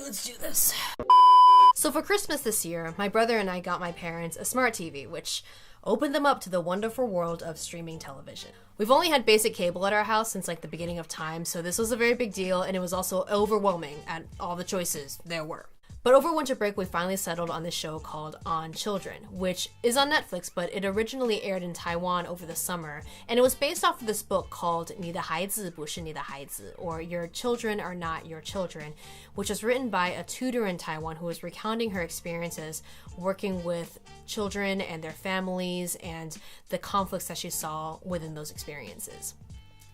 let's do this. So for Christmas this year, my brother and I got my parents a smart TV, which opened them up to the wonderful world of streaming television. We've only had basic cable at our house since like the beginning of time, so this was a very big deal, and it was also overwhelming at all the choices there were. But over winter break, we finally settled on this show called On Children, which is on Netflix, but it originally aired in Taiwan over the summer, and it was based off of this book called 你的孩子不是你的孩子, or Your Children Are Not Your Children, which was written by a tutor in Taiwan who was recounting her experiences working with children and their families and the conflicts that she saw within those experiences.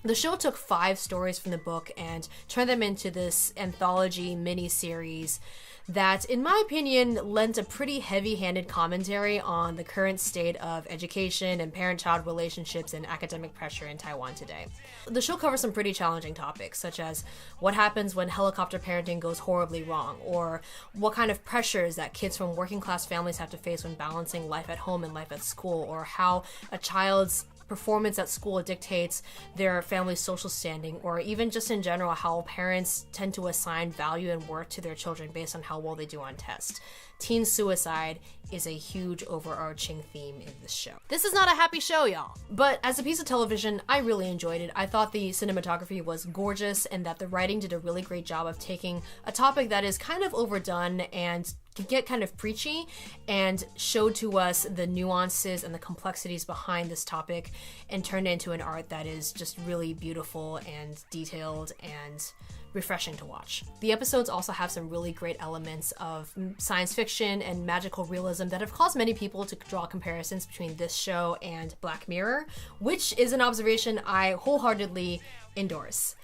The show took 5 stories from the book and turned them into this anthology mini-series that, in my opinion, lent a pretty heavy-handed commentary on the current state of education and parent-child relationships and academic pressure in Taiwan today. The show covers some pretty challenging topics, such as what happens when helicopter parenting goes horribly wrong, or what kind of pressures that kids from working-class families have to face when balancing life at home and life at school, or how a child's performance at school dictates their family's social standing, or even just in general how parents tend to assign value and worth to their children based on how well they do on tests. Teen suicide is a huge overarching theme in this show. This is not a happy show, y'all. But as a piece of television, I really enjoyed it. I thought the cinematography was gorgeous and that the writing did a really great job of taking a topic that is kind of overdone and can get kind of preachy and showed to us the nuances and the complexities behind this topic and turned it into an art that is just really beautiful and detailed and refreshing to watch. The episodes also have some really great elements of science fiction and magical realism that have caused many people to draw comparisons between this show and Black Mirror, which is an observation I wholeheartedly endorse.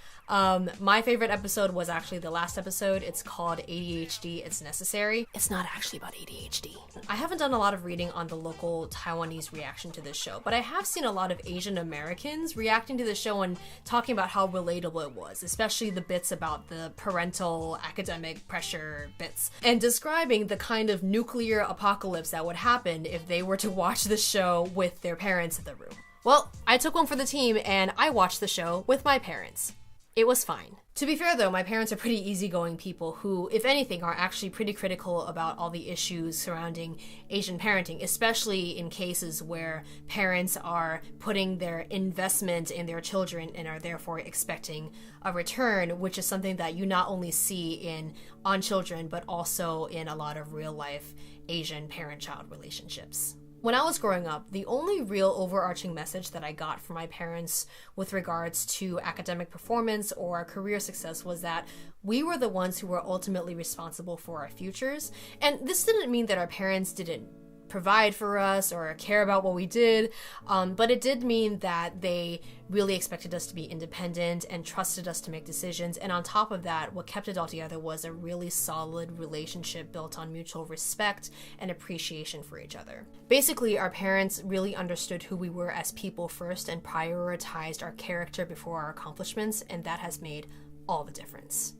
My favorite episode was actually the last episode. It's called ADHD It's Necessary. It's not actually about ADHD. I haven't done a lot of reading on the local Taiwanese reaction to this show, but I have seen a lot of Asian Americans reacting to the show and talking about how relatable it was, especially the bits about the parental academic pressure bits, and describing the kind of nuclear apocalypse that would happen if they were to watch the show with their parents in the room. Well, I took one for the team and I watched the show with my parents. It was fine. To be fair though, my parents are pretty easygoing people who, if anything, are actually pretty critical about all the issues surrounding Asian parenting, especially in cases where parents are putting their investment in their children and are therefore expecting a return, which is something that you not only see in On Children, but also in a lot of real-life Asian parent-child relationships. When I was growing up, the only real overarching message that I got from my parents with regards to academic performance or career success was that we were the ones who were ultimately responsible for our futures. And this didn't mean that our parents didn't provide for us or care about what we did, but it did mean that they really expected us to be independent and trusted us to make decisions. And on top of that, what kept it all together was a really solid relationship built on mutual respect and appreciation for each other. Basically, our parents really understood who we were as people first and prioritized our character before our accomplishments, and that has made all the difference.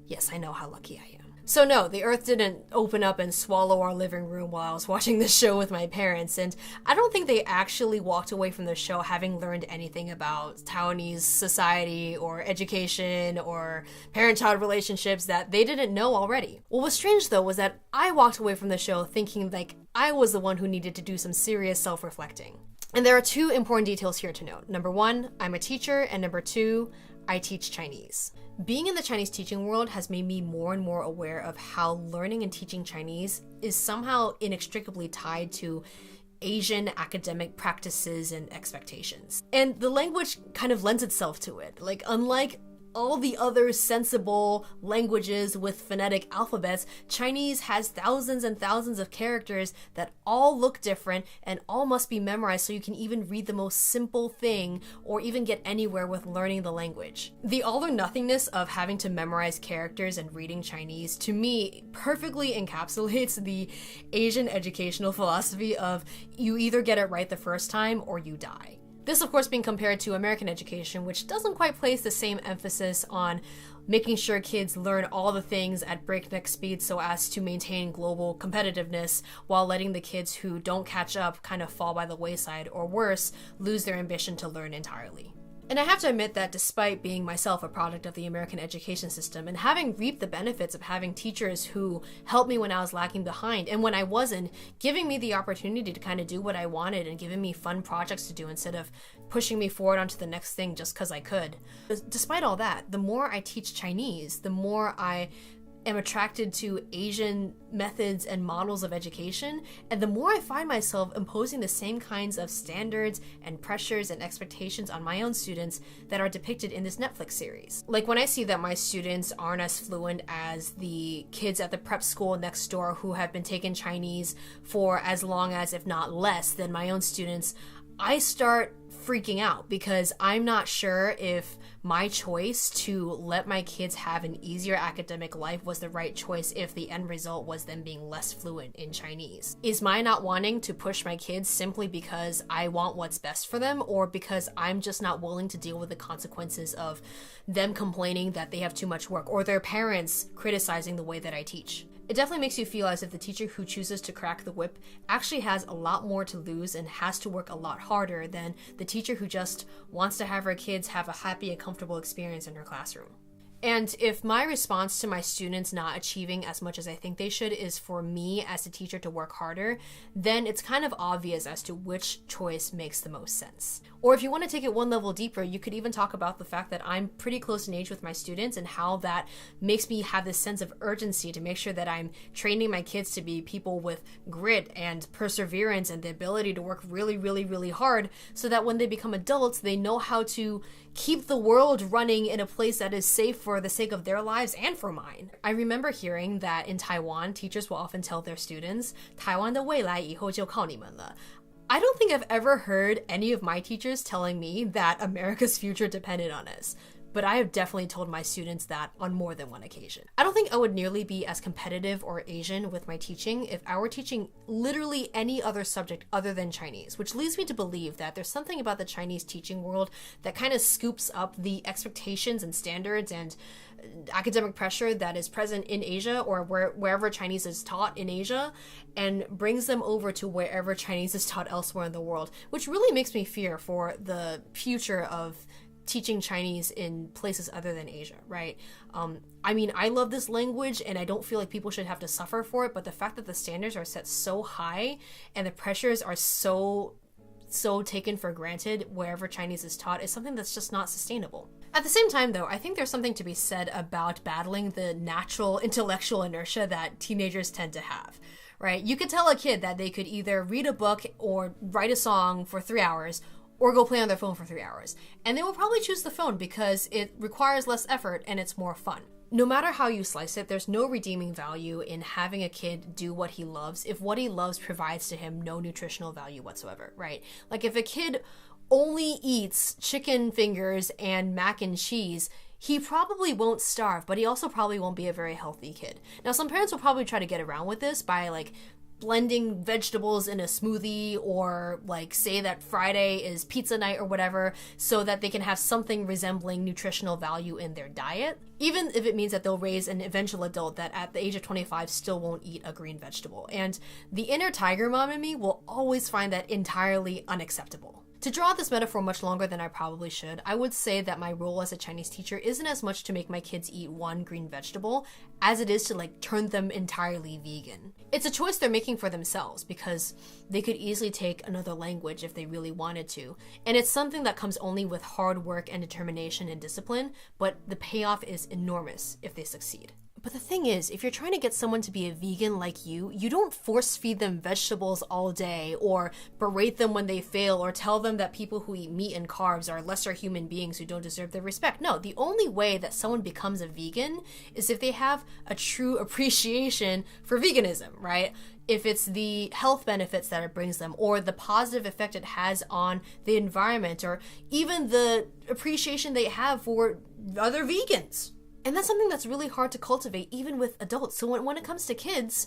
Yes, I know how lucky I am. So no, the earth didn't open up and swallow our living room while I was watching this show with my parents, and I don't think they actually walked away from the show having learned anything about Taiwanese society or education or parent-child relationships that they didn't know already. What was strange though was that I walked away from the show thinking like I was the one who needed to do some serious self-reflecting. And there are 2 important details here to note. Number 1, I'm a teacher, and number 2, I teach Chinese. Being in the Chinese teaching world has made me more and more aware of how learning and teaching Chinese is somehow inextricably tied to Asian academic practices and expectations. And the language kind of lends itself to it. Like, unlike all the other sensible languages with phonetic alphabets, Chinese has thousands and thousands of characters that all look different and all must be memorized so you can even read the most simple thing or even get anywhere with learning the language. The all or nothingness of having to memorize characters and reading Chinese, to me, perfectly encapsulates the Asian educational philosophy of you either get it right the first time or you die. This, of course, being compared to American education, which doesn't quite place the same emphasis on making sure kids learn all the things at breakneck speed so as to maintain global competitiveness while letting the kids who don't catch up kind of fall by the wayside, or worse, lose their ambition to learn entirely. And I have to admit that despite being myself a product of the American education system and having reaped the benefits of having teachers who helped me when I was lacking behind and when I wasn't, giving me the opportunity to kind of do what I wanted and giving me fun projects to do instead of pushing me forward onto the next thing just because I could. Despite all that, the more I teach Chinese, the more I am attracted to Asian methods and models of education, and the more I find myself imposing the same kinds of standards and pressures and expectations on my own students that are depicted in this Netflix series. Like when I see that my students aren't as fluent as the kids at the prep school next door who have been taking Chinese for as long as, if not less, than my own students, I start freaking out because I'm not sure if my choice to let my kids have an easier academic life was the right choice if the end result was them being less fluent in Chinese. Is my not wanting to push my kids simply because I want what's best for them, or because I'm just not willing to deal with the consequences of them complaining that they have too much work or their parents criticizing the way that I teach? It definitely makes you feel as if the teacher who chooses to crack the whip actually has a lot more to lose and has to work a lot harder than the teacher who just wants to have her kids have a happy and comfortable experience in her classroom. And if my response to my students not achieving as much as I think they should is for me as a teacher to work harder, then it's kind of obvious as to which choice makes the most sense. Or if you want to take it one level deeper, you could even talk about the fact that I'm pretty close in age with my students and how that makes me have this sense of urgency to make sure that I'm training my kids to be people with grit and perseverance and the ability to work really, really, really hard so that when they become adults, they know how to keep the world running in a place that is safe for the sake of their lives and for mine. I remember hearing that in Taiwan, teachers will often tell their students, 台湾的未来以后就靠你们了. I don't think I've ever heard any of my teachers telling me that America's future depended on us, but I have definitely told my students that on more than one occasion. I don't think I would nearly be as competitive or Asian with my teaching if I were teaching literally any other subject other than Chinese, which leads me to believe that there's something about the Chinese teaching world that kind of scoops up the expectations and standards and academic pressure that is present in Asia or wherever Chinese is taught in Asia and brings them over to wherever Chinese is taught elsewhere in the world, which really makes me fear for the future of teaching Chinese in places other than Asia, right? I mean, I love this language and I don't feel like people should have to suffer for it, but the fact that the standards are set so high and the pressures are so taken for granted wherever Chinese is taught is something that's just not sustainable. At the same time, though, I think there's something to be said about battling the natural intellectual inertia that teenagers tend to have, right? You could tell a kid that they could either read a book or write a song for 3 hours or go play on their phone for 3 hours. And they will probably choose the phone because it requires less effort and it's more fun. No matter how you slice it, there's no redeeming value in having a kid do what he loves if what he loves provides to him no nutritional value whatsoever, right? Like if a kid only eats chicken fingers and mac and cheese, he probably won't starve, but he also probably won't be a very healthy kid. Now, some parents will probably try to get around with this by like blending vegetables in a smoothie or like say that Friday is pizza night or whatever so that they can have something resembling nutritional value in their diet, even if it means that they'll raise an eventual adult that at the age of 25 still won't eat a green vegetable. And the inner tiger mom in me will always find that entirely unacceptable. To draw this metaphor much longer than I probably should, I would say that my role as a Chinese teacher isn't as much to make my kids eat one green vegetable as it is to like turn them entirely vegan. It's a choice they're making for themselves because they could easily take another language if they really wanted to. And it's something that comes only with hard work and determination and discipline, but the payoff is enormous if they succeed. But the thing is, if you're trying to get someone to be a vegan like you don't force feed them vegetables all day or berate them when they fail or tell them that people who eat meat and carbs are lesser human beings who don't deserve their respect. No, the only way that someone becomes a vegan is if they have a true appreciation for veganism, right? If it's the health benefits that it brings them or the positive effect it has on the environment or even the appreciation they have for other vegans. And that's something that's really hard to cultivate even with adults. So when it comes to kids,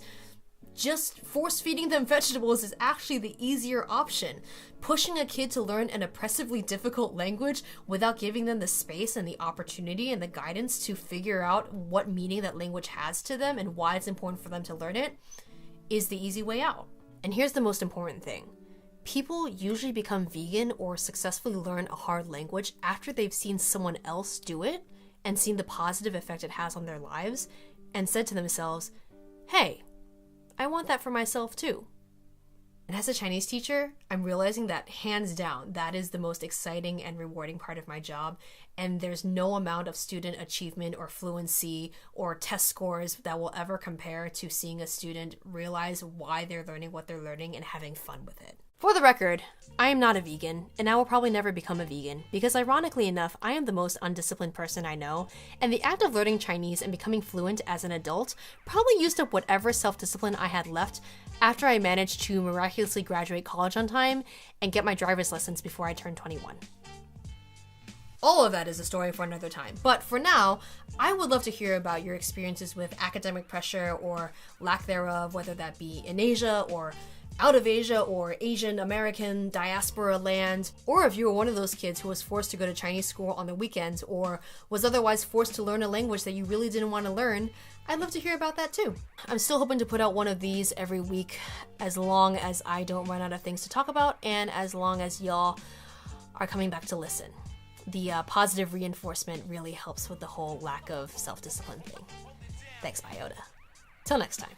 just force feeding them vegetables is actually the easier option. Pushing a kid to learn an oppressively difficult language without giving them the space and the opportunity and the guidance to figure out what meaning that language has to them and why it's important for them to learn it is the easy way out. And here's the most important thing. People usually become vegan or successfully learn a hard language after they've seen someone else do it and seen the positive effect it has on their lives and said to themselves, hey, I want that for myself too. And as a Chinese teacher, I'm realizing that hands down, that is the most exciting and rewarding part of my job. And there's no amount of student achievement or fluency or test scores that will ever compare to seeing a student realize why they're learning what they're learning and having fun with it. For the record, I am not a vegan, and I will probably never become a vegan, because ironically enough, I am the most undisciplined person I know, and the act of learning Chinese and becoming fluent as an adult probably used up whatever self-discipline I had left after I managed to miraculously graduate college on time and get my driver's license before I turned 21. All of that is a story for another time. But for now, I would love to hear about your experiences with academic pressure or lack thereof, whether that be in Asia or out of Asia or Asian American diaspora land, or if you were one of those kids who was forced to go to Chinese school on the weekends or was otherwise forced to learn a language that you really didn't want to learn. I'd love to hear about that too. I'm still hoping to put out one of these every week as long as I don't run out of things to talk about and as long as y'all are coming back to listen. The positive reinforcement really helps with the whole lack of self-discipline thing. Thanks, Biota. Till next time.